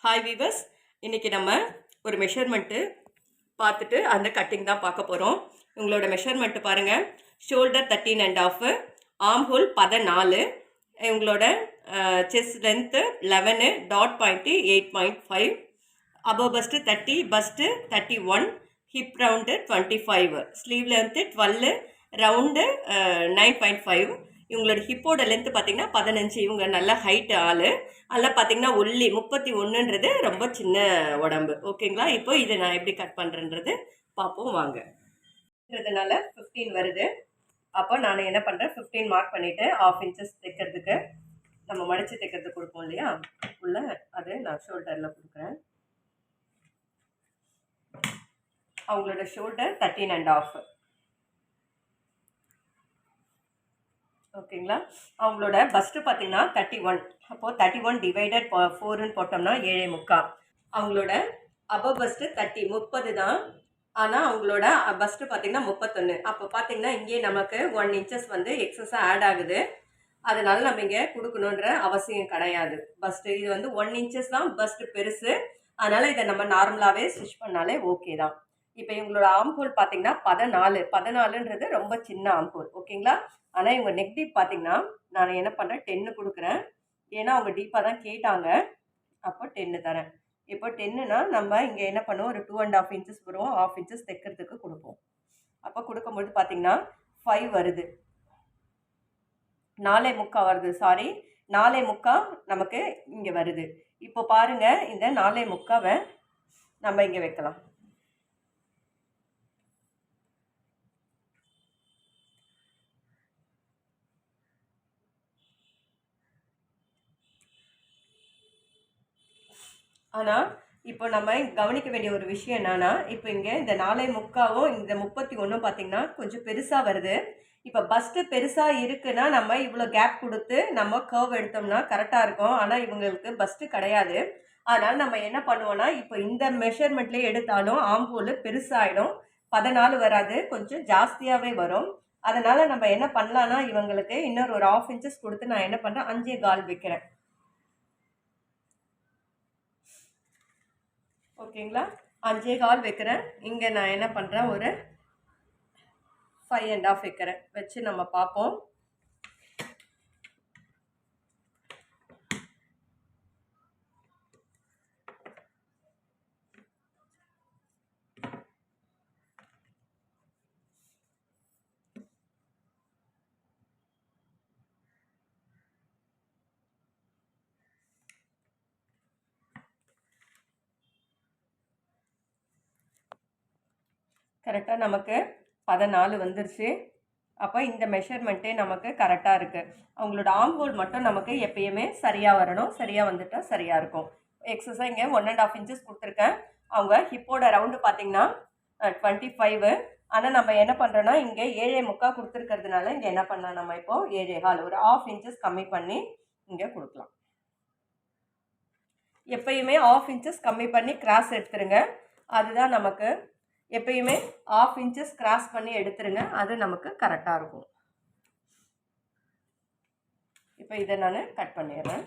Hi viewers, இன்றைக்கி நம்ம ஒரு மெஷர்மெண்ட்டு பார்த்துட்டு அந்த கட்டிங் தான் பார்க்க போகிறோம். உங்களோட மெஷர்மெண்ட்டு பாருங்கள். ஷோல்டர் 13.5, ஆர்ம் ஹோல் 14, உங்களோட chest length 11, dot point 8.5, above first 30, first 31, hip round 25, sleeve length 12, round 9.5. இவங்களோட ஹிப்போட லென்த்து பார்த்தீங்கன்னா 15. இவங்க நல்ல ஹைட்டு ஆள். அதில் பார்த்தீங்கன்னா 31ன்றது ரொம்ப சின்ன உடம்பு. ஓகேங்களா? இப்போ இதை நான் எப்படி கட் பண்ணுறேன்றது பார்ப்போம் வாங்க. 15 வருது. அப்போ நான் என்ன பண்ணுறேன், 15 மார்க் பண்ணிவிட்டு 1/2 inches தைக்கிறதுக்கு நம்ம மடித்து தைக்கிறதுக்கு கொடுப்போம் இல்லையா, உள்ள அது நான் ஷோல்டரில் கொடுக்குறேன். அவங்களோட ஷோல்டர் 13.5. ஓகேங்களா? அவங்களோட பஸ்ட்டு பார்த்தீங்கன்னா 31. அப்போது 31 டிவைடட் 4ன்னு போட்டோம்னா 7.25. அவங்களோட அபவ் பஸ்ட்டு 30 தான். ஆனால் அவங்களோட பஸ்ட்டு பார்த்தீங்கன்னா 31. அப்போ பார்த்தீங்கன்னா இங்கே நமக்கு 1 inches வந்து எக்ஸஸாக ஆட் ஆகுது. அதனால நம்ம இங்கே கொடுக்கணுன்ற அவசியம் கிடையாது. பஸ்ட்டு இது வந்து 1 inches தான் பஸ்ட்டு பெருசு. அதனால் இதை நம்ம நார்மலாகவே ஸ்டிச் பண்ணாலே ஓகே தான். இப்போ இவங்களோட ஆம்ஹோல் பார்த்தீங்கன்னா 14ன்றது ரொம்ப சின்ன ஆம்ஹோல். ஓகேங்களா? ஆனால் இவங்க நெக் டீப் பார்த்தீங்கன்னா நான் என்ன பண்ணுறேன், 10 கொடுக்குறேன். ஏன்னா அவங்க டீப்பாக தான் கேட்டாங்க. அப்போ 10 தரேன். இப்போ 10னா நம்ம இங்கே என்ன பண்ணுவோம், ஒரு 2.5 inches வரும். 1/2 inches தைக்கிறதுக்கு கொடுப்போம். அப்போ கொடுக்கும்போது பார்த்தீங்கன்னா 5 வருது. 4.25 வருது. சாரி, 4.25 நமக்கு இங்கே வருது. இப்போ பாருங்கள், இந்த 4.25 நம்ம இங்கே வைக்கலாம். ஆனால் இப்போ நம்ம கவனிக்க வேண்டிய ஒரு விஷயம் என்னன்னா, இப்போ இங்கே இந்த 4.25வும் இந்த 31 பார்த்தீங்கன்னா கொஞ்சம் பெருசாக வருது. இப்போ பஸ்ட்டு பெருசாக இருக்குன்னா நம்ம இவ்வளோ கேப் கொடுத்து நம்ம கர்வ் எடுத்தோம்னா கரெக்டாக இருக்கும். ஆனால் இவங்களுக்கு பஸ்ட்டு கிடையாது. அதனால் நம்ம என்ன பண்ணுவோம்னா, இப்போ இந்த மெஷர்மெண்ட்லேயே எடுத்தாலும் ஆர்ம் ஹோல் பெருசாகிடும். 14 வராது, கொஞ்சம் ஜாஸ்தியாகவே வரும். அதனால் நம்ம என்ன பண்ணலான்னா, இவங்களுக்கு இன்னொரு ஒரு 1/2 inches கொடுத்து நான் என்ன பண்ணுறேன், 5.25 வைக்கிறேன். ஓகேங்களா? 5.25 வைக்கிறேன். இங்கே நான் என்ன பண்ணுறேன், ஒரு 5.5 வைக்கிறேன். வச்சு நம்ம பார்ப்போம். கரெக்டாக நமக்கு 14 வந்துருச்சு. அப்போ இந்த மெஷர்மெண்ட்டே நமக்கு கரெக்டாக இருக்குது. அவங்களோட ஆர்ம் ஹோல் மட்டும் நமக்கு எப்பயுமே சரியாக வரணும். சரியாக வந்துட்டால் சரியாக இருக்கும். எக்ஸஸாக இங்கே 1.5 inches கொடுத்துருக்கேன். அவங்க ஹிப்போட ரவுண்டு பார்த்தீங்கன்னா 25. ஆனால் நம்ம என்ன பண்ணுறோன்னா, இங்கே 7.25 கொடுத்துருக்கிறதுனால இங்கே என்ன பண்ணலாம், நம்ம இப்போது 7.25 ஒரு 1/2 inches கம்மி பண்ணி இங்கே கொடுக்கலாம். எப்பயுமே 1/2 inches கம்மி பண்ணி கிராஸ் எடுத்துருங்க. அதுதான் நமக்கு எப்பயுமே 1/2 inches கிராஸ் பண்ணி எடுத்துருங்க. அது நமக்கு கரெக்டாக இருக்கும். இப்போ இதை நான் கட் பண்ணிடுறேன்.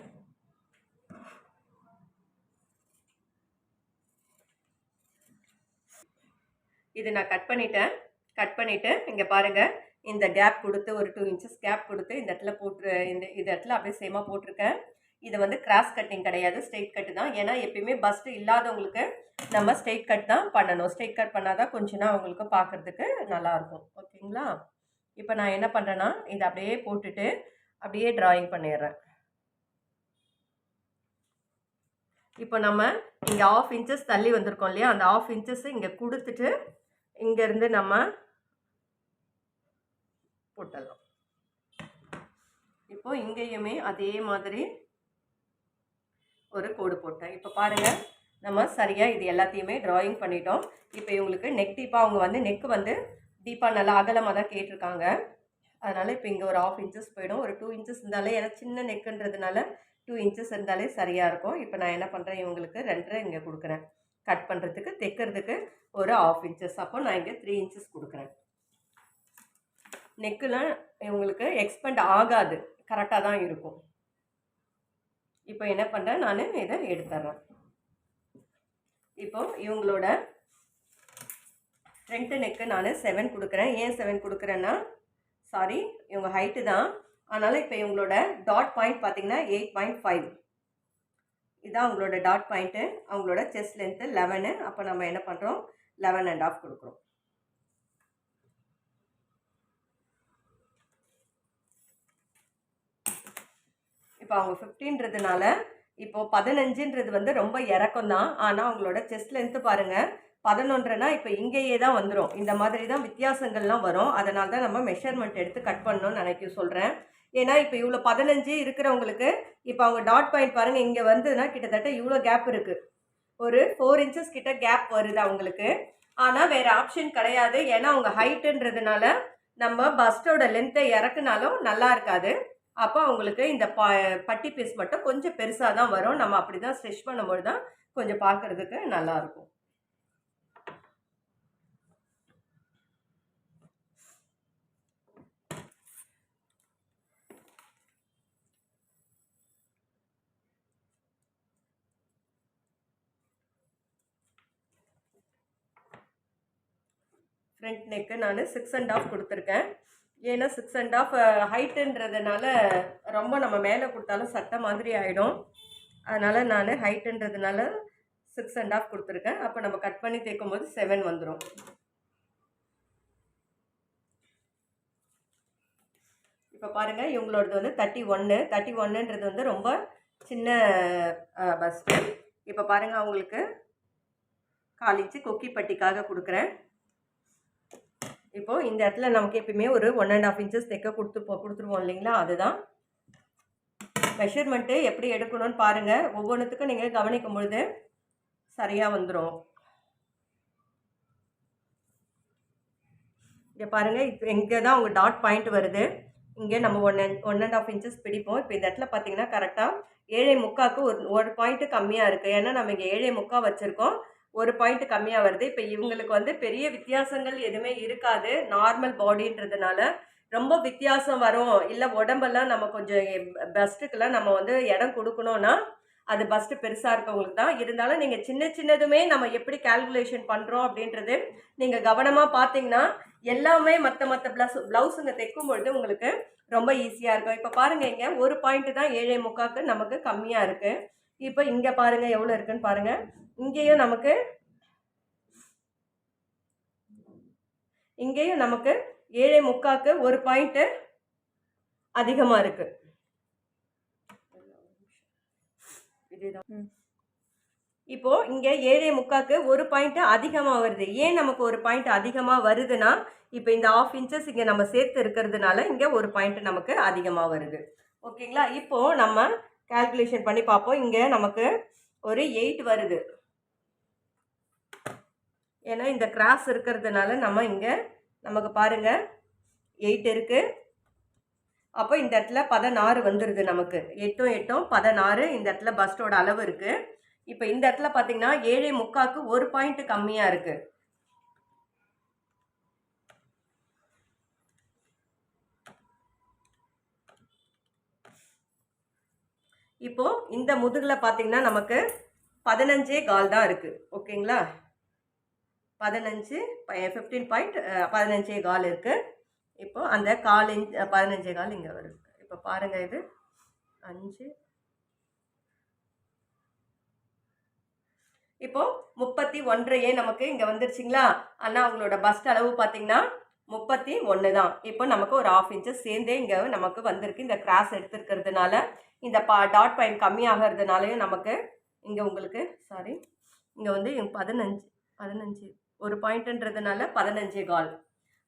இது நான் கட் பண்ணிட்டேன். கட் பண்ணிவிட்டு இங்கே பாருங்கள், இந்த கேப் கொடுத்து ஒரு 2 inches கேப் கொடுத்து இந்த இடத்துல போட்டு இந்த இடத்துல அப்படியே சேமாக போட்டிருக்கேன். இது வந்து கிராஸ் கட்டிங் கிடையாது, ஸ்ட்ரெயிட் கட்டு தான். ஏன்னா எப்பயுமே பஸ்ட்டு இல்லாதவங்களுக்கு நம்ம ஸ்ட்ரெயிட் கட் தான் பண்ணணும். ஸ்ட்ரெயிட் கட் பண்ணால் தான் கொஞ்சம் நாள் அவங்களுக்கு பார்க்குறதுக்கு நல்லாயிருக்கும். ஓகேங்களா? இப்போ நான் என்ன பண்ணுறேன்னா, இதை அப்படியே போட்டுட்டு அப்படியே ட்ராயிங் பண்ணிடுறேன். இப்போ நம்ம இங்கே 1/2 inches தள்ளி வந்திருக்கோம் இல்லையா, அந்த 1/2 inches இங்கே கொடுத்துட்டு இங்கேருந்து நம்ம போட்டுடலாம். இப்போ இங்கேயுமே அதே மாதிரி ஒரு கோடு போட்டேன். இப்போ பாருங்கள், நம்ம சரியாக இது எல்லாத்தையுமே ட்ராயிங் பண்ணிட்டோம். இப்போ இவங்களுக்கு நெக் டீப்பாக அவங்க வந்து நெக்கு வந்து டீப்பாக நல்லா அகலமாக தான் கேட்டிருக்காங்க. அதனால் இப்போ இங்கே ஒரு 1/2 inches போயிடும். ஒரு 2 inches இருந்தாலே, ஏன்னா சின்ன நெக்குன்றதுனால 2 inches இருந்தாலே சரியாக இருக்கும். இப்போ நான் என்ன பண்ணுறேன், இவங்களுக்கு 2.5 இங்கே கொடுக்குறேன். கட் பண்ணுறதுக்கு தைக்கிறதுக்கு ஒரு 1/2 inches. அப்போ நான் இங்கே 3 inches கொடுக்குறேன். நெக்குலாம் இவங்களுக்கு எக்ஸ்பெண்ட் ஆகாது, கரெக்டாக தான் இருக்கும். இப்போ என்ன பண்ணுறேன், நான் இதை எடுத்துட்றேன். இப்போ இவங்களோட ஃப்ரண்ட் நெக்கு நான் 7 கொடுக்குறேன். ஏன் 7 கொடுக்குறேன்னா, சாரி இவங்க ஹைட்டு தான், அதனால் இப்போ இவங்களோட டாட் பாயிண்ட் பார்த்தீங்கன்னா 8.5. இதுதான் அவங்களோட டாட் பாயிண்ட்டு. அவங்களோட செஸ்ட் லென்த்து 11. அப்போ நம்ம என்ன பண்ணுறோம், 11.5 கொடுக்குறோம். இப்போ அவங்க 15ன்றதுனால இப்போ 15ன்றது வந்து ரொம்ப இறக்கம் தான். ஆனால் அவங்களோட செஸ்ட் லென்த்து பாருங்கள் 11னா இப்போ இங்கேயே தான் வந்துடும். இந்த மாதிரி தான் வித்தியாசங்கள்லாம் வரும். அதனால தான் நம்ம மெஷர்மெண்ட் எடுத்து கட் பண்ணணும்னு நினைக்க சொல்கிறேன். ஏன்னா இப்போ இவ்வளோ 15 இருக்கிறவங்களுக்கு இப்போ அவங்க டாட் பாயிண்ட் பாருங்கள் இங்கே வந்துன்னா கிட்டத்தட்ட இவ்வளோ கேப் இருக்குது. ஒரு 4 இன்ச்சஸ் கிட்ட கேப் வருது அவங்களுக்கு. ஆனால் வேறு ஆப்ஷன் கிடையாது. ஏன்னா அவங்க ஹைட்டுன்றதுனால நம்ம பஸ்டோட லென்த்தை இறக்குனாலும் நல்லா இருக்காது. அப்போ அவங்களுக்கு இந்த பட்டி பீஸ் மட்டும் கொஞ்சம் பெருசாக தான் வரும். நம்ம அப்படி தான் ஸ்டிச் பண்ணும்போது தான் கொஞ்சம் பார்க்குறதுக்கு நல்லாயிருக்கும். ஃப்ரண்ட் நெக்கு நான் 6.5 கொடுத்துருக்கேன். ஏன்னா 6.5 ஹைட்டுன்றதுனால ரொம்ப நம்ம மேலே கொடுத்தாலும் சட்டை மாதிரி ஆகிடும். அதனால் நான் ஹைட்டுன்றதுனால 6.5 கொடுத்துருக்கேன். அப்போ நம்ம கட் பண்ணி தைக்கும் போது 7 வந்துடும். இப்போ பாருங்கள் இவங்களோடது வந்து 31ன்றது வந்து ரொம்ப சின்ன பஸ்ட்டு. இப்போ பாருங்கள் அவங்களுக்கு 4 இன்ச்சு கொக்கி பட்டிக்காக கொடுக்குறேன். இப்போது இந்த இடத்துல நமக்கு எப்பயுமே ஒரு 1.5 இன்ச்சஸ் தைக்க கொடுத்துருவோம் இல்லைங்களா, அதுதான் மெஷர்மெண்ட்டு. எப்படி எடுக்கணும்னு பாருங்கள். ஒவ்வொன்றுத்துக்கும் நீங்கள் கவனிக்கும் பொழுது சரியாக வந்துடும். இங்கே பாருங்கள், இப்போ இங்கே தான் உங்கள் டாட் பாயிண்ட் வருது. இங்கே நம்ம 1.5 இன்ச்சஸ் பிடிப்போம். இப்போ இந்த இடத்துல பார்த்தீங்கன்னா கரெக்டாக 7.75க்கு ஒரு பாயிண்ட்டு கம்மியாக இருக்குது. ஏன்னா நம்ம இங்கே 7.75 வச்சுருக்கோம். ஒரு பாயிண்ட் கம்மியாக வருது. இப்போ இவங்களுக்கு வந்து பெரிய வித்தியாசங்கள் எதுவுமே இருக்காது. நார்மல் பாடின்றதுனால ரொம்ப வித்தியாசம் வரும். இல்லை உடம்பெல்லாம் நம்ம கொஞ்சம் பஸ்ட்டுக்கெல்லாம் நம்ம வந்து இடம் கொடுக்கணுன்னா அது பஸ்ட்டு பெருசாக இருக்கவங்களுக்கு தான். இருந்தாலும் நீங்கள் சின்னதுமே நம்ம எப்படி கால்குலேஷன் பண்ணுறோம் அப்படின்றது நீங்கள் கவனமாக பார்த்தீங்கன்னா எல்லாமே மற்ற ப்ளவுஸுங்க தைக்கும் பொழுது உங்களுக்கு ரொம்ப ஈஸியாக இருக்கும். இப்போ பாருங்கள் இங்கே ஒரு பாயிண்ட்டு தான் 7.75க்கு நமக்கு கம்மியாக இருக்குது. இப்போ இங்கே பாருங்கள் எவ்வளோ இருக்குன்னு பாருங்கள். இங்கேயும் நமக்கு 7.75க்கு ஒரு பாயிண்ட்டு அதிகமாக இருக்கு. இப்போ இங்கே 7.75க்கு ஒரு பாயிண்ட்டு அதிகமாக வருது. ஏன் நமக்கு ஒரு பாயிண்ட் அதிகமாக வருதுன்னா, இப்போ இந்த 1/2 இன்ச்சஸ் இங்கே நம்ம சேர்த்து இருக்கிறதுனால இங்கே ஒரு பாயிண்ட் நமக்கு அதிகமாக வருது. ஓகேங்களா? இப்போ நம்ம கால்குலேஷன் பண்ணி பார்ப்போம். இங்கே நமக்கு ஒரு 8 வருது. ஏன்னா இந்த கிராஸ் இருக்கிறதுனால நம்ம இங்கே நமக்கு பாருங்கள் 8 இருக்குது. அப்போ இந்த இடத்துல 16 வந்துடுது நமக்கு. 8 16 இந்த இடத்துல பஸ்டோட அளவு இருக்குது. இப்போ இந்த இடத்துல பார்த்தீங்கன்னா 7.75க்கு ஒரு பாயிண்ட் கம்மியாக இருக்குது. இப்போ இந்த முதுகில் பார்த்தீங்கன்னா நமக்கு 15.25 தான் இருக்குது. ஓகேங்களா? 15.15 இருக்குது. இப்போ அந்த 1/4 இன்ச் 15.25 இங்கே வருது. இப்போ பாருங்கள் இது 5 இப்போ 31 நமக்கு இங்கே வந்துருச்சுங்களா. ஆனால் அவங்களோட பஸ்ட் அளவு பார்த்தீங்கன்னா 31 தான். இப்போ நமக்கு ஒரு 1/2 இன்ச்சஸ் சேர்ந்தே இங்கே நமக்கு வந்திருக்கு. இந்த கிராஸ் எடுத்துருக்கிறதுனால இந்த டாட் பாயிண்ட் கம்மியாகிறதுனாலையும் நமக்கு இங்கே உங்களுக்கு சாரி இங்கே வந்து 15 ஒரு பாயிண்ட்டுன்றதுனால 15.25.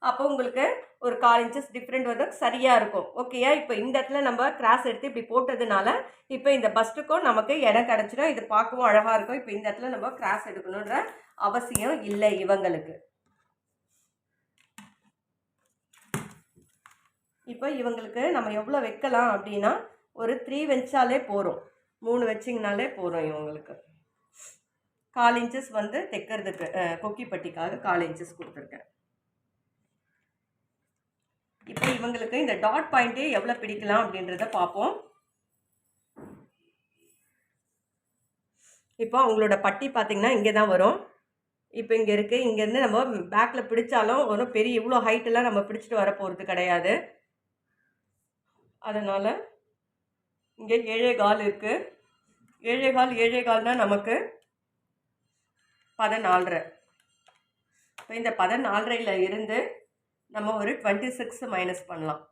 அப்போ உங்களுக்கு ஒரு 1/4 இன்ச்சஸ் டிஃப்ரெண்ட் வந்து சரியாக இருக்கும். ஓகேயா? இப்போ இந்த இடத்துல நம்ம கிராஸ் எடுத்து இப்படி போட்டதுனால இப்போ இந்த பஸ்ட்டுக்கும் நமக்கு இடம் கிடச்சிடும். இது பார்க்கவும் அழகாக இருக்கும். இப்போ இந்த இடத்துல நம்ம கிராஸ் எடுக்கணுன்ற அவசியம் இல்லை இவங்களுக்கு. இப்போ இவங்களுக்கு நம்ம எவ்வளோ வைக்கலாம் அப்படின்னா ஒரு 3 வச்சாலே போகிறோம். 3 வச்சிங்கனாலே போகிறோம் இவங்களுக்கு. 1/4 இன்ச்சஸ் வந்து தைக்கிறதுக்கு கொக்கி பட்டிக்காக 1/4 இன்ச்சஸ் கொடுத்துருக்கேன். இப்போ இவங்களுக்கு இந்த டாட் பாயிண்ட்டே எவ்வளோ பிடிக்கலாம் அப்படின்றத பார்ப்போம். இப்போ அவங்களோட பட்டி பார்த்தீங்கன்னா இங்கே தான் வரும். இப்போ இங்கே இருக்குது. இங்கேருந்து நம்ம பேக்கில் பிடிச்சாலும் ஒன்றும் பெரிய இவ்வளோ ஹைட்டெல்லாம் நம்ம பிடிச்சிட்டு வர போகிறது கிடையாது. அதனால் இங்கே 7.25 இருக்குது. 7.25 நமக்கு 14.5. இப்போ இந்த 14.5 இருந்து நம்ம ஒரு 26 மைனஸ் பண்ணலாம்.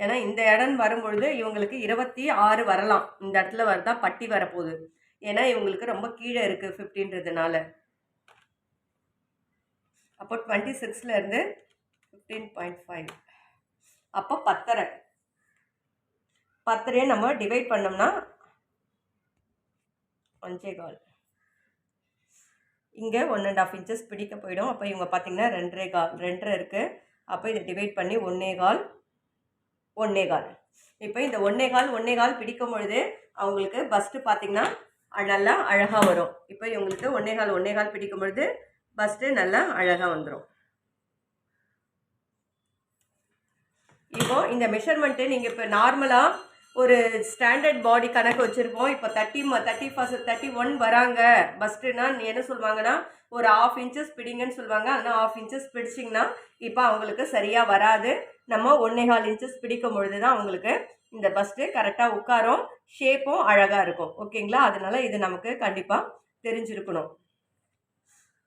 ஏன்னா இந்த இடம் வரும்பொழுது இவங்களுக்கு 26 வரலாம். இந்த இடத்துல வரதா பட்டி வரப்போகுது. ஏன்னா இவங்களுக்கு ரொம்ப கீழே இருக்குது 15ன்றதுனால. அப்போ 26 இருந்து 15.5 அப்போ 10.5 நம்ம டிவைட் பண்ணோம்னா 5.25. இங்கே 1.5 இன்ச்சஸ் பிடிக்க போயிடும். அப்போ இவங்க பார்த்தீங்கன்னா 2.25 இருக்குது. அப்போ இதை டிவைட் பண்ணி 1.25. இப்போ இந்த 1.25 பிடிக்கும் பொழுது அவங்களுக்கு பஸ்ட்டு பார்த்தீங்கன்னா நல்லா அழகாக வரும். இப்போ இவங்களுக்கு 1.25 பிடிக்கும் பொழுது பஸ்ட்டு நல்லா அழகாக வந்துடும். இப்போ இந்த மெஷர்மெண்ட்டு நீங்கள் இப்போ நார்மலாக ஒரு ஸ்டாண்டர்ட் பாடி கணக்கு வச்சுருப்போம். இப்போ 31 வராங்க பஸ்ட்டுன்னா என்ன சொல்லுவாங்கன்னா ஒரு 1/2 இன்ச்சஸ் பிடிங்கன்னு சொல்லுவாங்க. ஆனால் 1/2 இன்ச்சஸ் பிடிச்சிங்கன்னா இப்போ அவங்களுக்கு சரியாக வராது. நம்ம 1.25 இன்ச்சஸ் பிடிக்கும் பொழுது தான் அவங்களுக்கு இந்த பஸ்ட்டு கரெக்டாக உட்காரும், ஷேப்பும் அழகாக இருக்கும். ஓகேங்களா? அதனால இது நமக்கு கண்டிப்பாக தெரிஞ்சிருக்கணும்.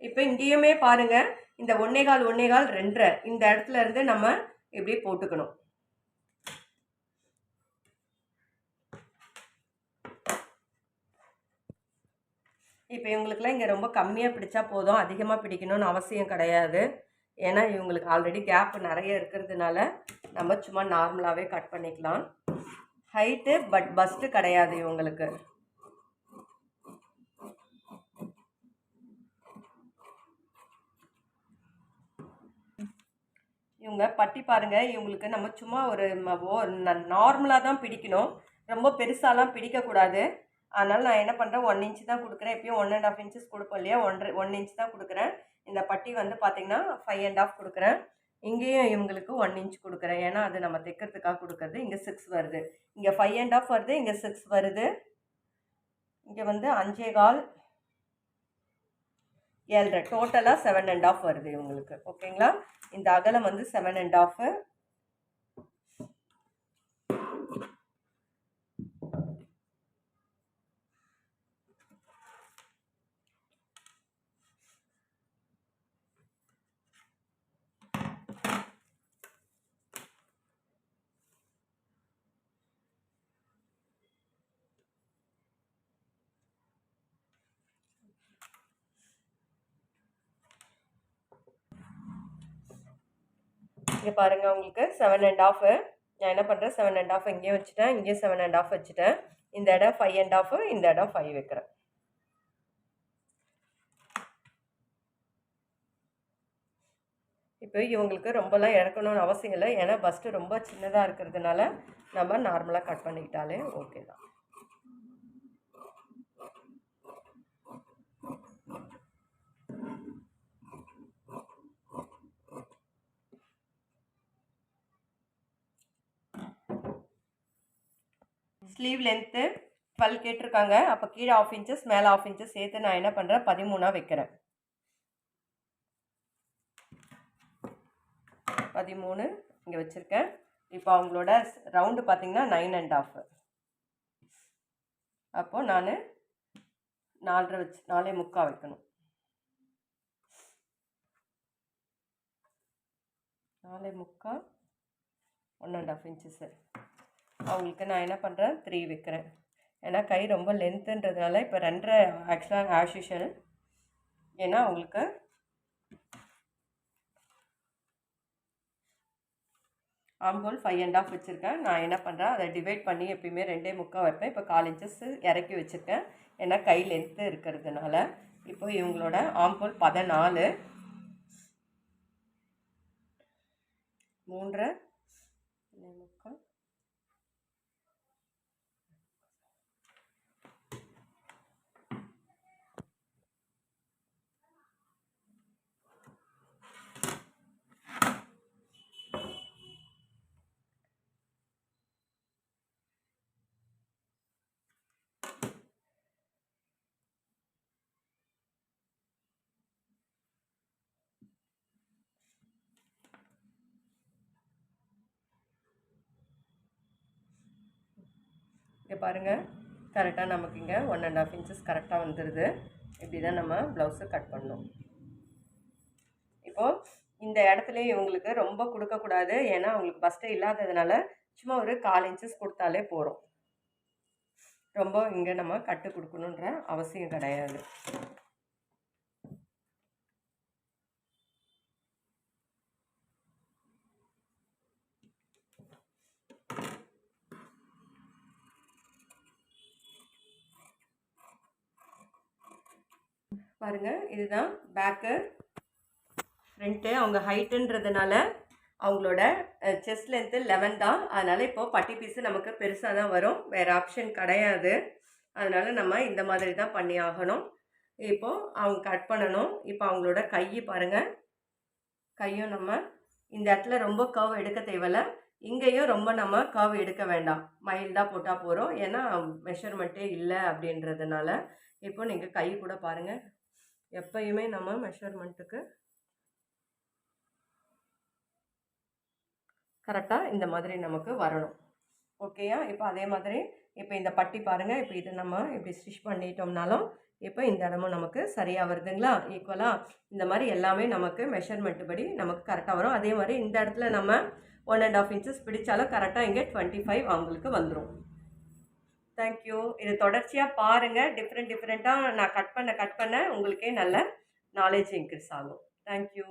இப்போ இங்கேயுமே பாருங்கள், இந்த 1.25 2.5 இந்த இடத்துல இருந்து நம்ம இப்படி போட்டுக்கணும். இப்போ இவங்களுக்குலாம் இங்கே ரொம்ப கம்மியாக பிடிச்சா போதும், அதிகமாக பிடிக்கணும்னு அவசியம் கிடையாது. ஏன்னா இவங்களுக்கு ஆல்ரெடி கேப் நிறைய இருக்கிறதுனால நம்ம சும்மா நார்மலாகவே கட் பண்ணிக்கலாம். ஹைட்டு பட் பஸ்ட்டு கிடையாது இவங்களுக்கு. இவங்க பட்டி பாருங்கள், இவங்களுக்கு நம்ம சும்மா ஒரு நார்மலாக தான் பிடிக்கணும், ரொம்ப பெருசாலாம் பிடிக்கக்கூடாது. அதனால் நான் என்ன பண்ணுறேன், 1 இன்ச் தான் கொடுக்குறேன். எப்பயும் 1.5 இன்ச்சஸ் கொடுப்போம் இல்லையா, 1 இன்ச் தான் கொடுக்குறேன். இந்த பட்டி வந்து பார்த்திங்கன்னா 5.5 கொடுக்குறேன். இங்கேயும் இவங்களுக்கு 1 இன்ச் கொடுக்குறேன். ஏன்னா அது நம்ம தைக்கிறதுக்காக கொடுக்குறது. இங்கே 6 வருது, இங்கே 5.5 வருது, இங்கே 6 வருது, இங்கே வந்து 5.25 7.5 டோட்டலாக 7.5 வருது இவங்களுக்கு. ஓகேங்களா? இந்த அகலம் வந்து 7.5. இங்கே பாருங்கள், உங்களுக்கு 7.5. நான் என்ன பண்ணுறேன், 7.5 இங்கேயும் வச்சுட்டேன், இங்கேயும் 7.5 வச்சுட்டேன். இந்த இடம் 5.5, இந்த இடம் 5 வைக்கிறேன். இப்போ இவங்களுக்கு ரொம்பலாம் இறக்கணும்னு அவசியம் இல்லை. ஏன்னா பஸ்ட்டு ரொம்ப சின்னதாக இருக்கிறதுனால நம்ம நார்மலாக கட் பண்ணிக்கிட்டாலே ஓகே தான். ஸ்லீவ் லென்த்து 12 கேட்டிருக்காங்க. அப்போ கீழே 1/2 இன்ச்சஸ் மேலே 1/2 இன்ச்சஸ் சேர்த்து நான் என்ன பண்ணுறேன், 13 வைக்கிறேன். 13 இங்கே வச்சுருக்கேன். இப்போ அவங்களோட ரவுண்டு பார்த்திங்கன்னா 9.5. அப்போது நான் 4.5 வச்சு 4.25 வைக்கணும். 4.25 1.5 இன்ச்சஸு. அவங்களுக்கு நான் என்ன பண்ணுறேன், 3 வைக்கிறேன். ஏன்னா கை ரொம்ப லென்த்துன்றதுனால இப்போ 2.5 ஆக்சுவலாக ஆஸ் யூஷுவல். ஏன்னா அவங்களுக்கு ஆம்ஹோல் 5.5 வச்சுருக்கேன். நான் என்ன பண்ணுறேன், அதை டிவைட் பண்ணி எப்பயுமே 2.25 வைப்பேன். இப்போ 1/4 இன்ச்சஸ் இறக்கி வச்சுருக்கேன், ஏன்னா கை லென்த்து இருக்கிறதுனால. இப்போ இவங்களோட ஆம்ஹோல் 14 3.5 1.5 இங்கே பாருங்கள், கரெக்டாக நமக்கு இங்கே 1.5 இன்ச்சஸ் கரெக்டாக வந்துடுது. இப்படி தான் நம்ம ப்ளவுஸு கட் பண்ணணும். இப்போது இந்த இடத்துலையும் இவங்களுக்கு ரொம்ப கொடுக்கக்கூடாது, ஏன்னா அவங்களுக்கு பஸ்ட்டே இல்லாததுனால சும்மா ஒரு 1/4 இன்ச்சஸ் கொடுத்தாலே போகிறோம். ரொம்ப இங்கே நம்ம கட்டு கொடுக்கணுன்ற அவசியம் கிடையாது. பாருங்கள், இதுதான் பேக்கு. ஃப்ரண்ட்டு அவங்க ஹைட்டுன்றதுனால அவங்களோட செஸ்ட் லென்த்து 11 தான். அதனால் இப்போது பட்டி பீஸு நமக்கு பெருசாக தான் வரும், வேறு ஆப்ஷன் கிடையாது. அதனால் நம்ம இந்த மாதிரி தான் பண்ணி ஆகணும். இப்போது அவங்க கட் பண்ணணும். இப்போ அவங்களோட கை பாருங்கள், கையும் நம்ம இந்த இடத்துல ரொம்ப கர்வ் எடுக்க தேவையில்ல, இங்கேயும் ரொம்ப நம்ம கர்வ் எடுக்க வேண்டாம், மைல்டாக போட்டால் போகிறோம். ஏன்னா மெஷர்மெண்ட்டே இல்லை அப்படின்றதுனால. இப்போ நீங்கள் கை கூட பாருங்கள், எப்பயுமே நம்ம மெஷர்மெண்ட்டுக்கு கரெக்டாக இந்த மாதிரி நமக்கு வரணும். ஓகேயா? இப்போ அதே மாதிரி இப்போ இந்த பட்டி பாருங்கள், இப்போ இது நம்ம இப்படி ஸ்டிச் பண்ணிட்டோம்னாலும் இப்போ இந்த இடமும் நமக்கு சரியாக வருதுங்களா, ஈக்குவலாக. இந்த மாதிரி எல்லாமே நமக்கு மெஷர்மெண்ட்டு படி நமக்கு கரெக்டாக வரும். அதே மாதிரி இந்த இடத்துல நம்ம 1.5 இன்ச்சஸ் பிடிச்சாலும் கரெக்டாக இங்கே 25 அவங்களுக்கு வந்துடும். தேங்க்யூ. இது தொடர்ச்சியாக பாருங்கள், டிஃப்ரெண்ட்டாக நான் கட் பண்ண உங்களுக்கே நல்ல நாலேஜ் இன்க்ரீஸ் ஆகும். தேங்க்யூ.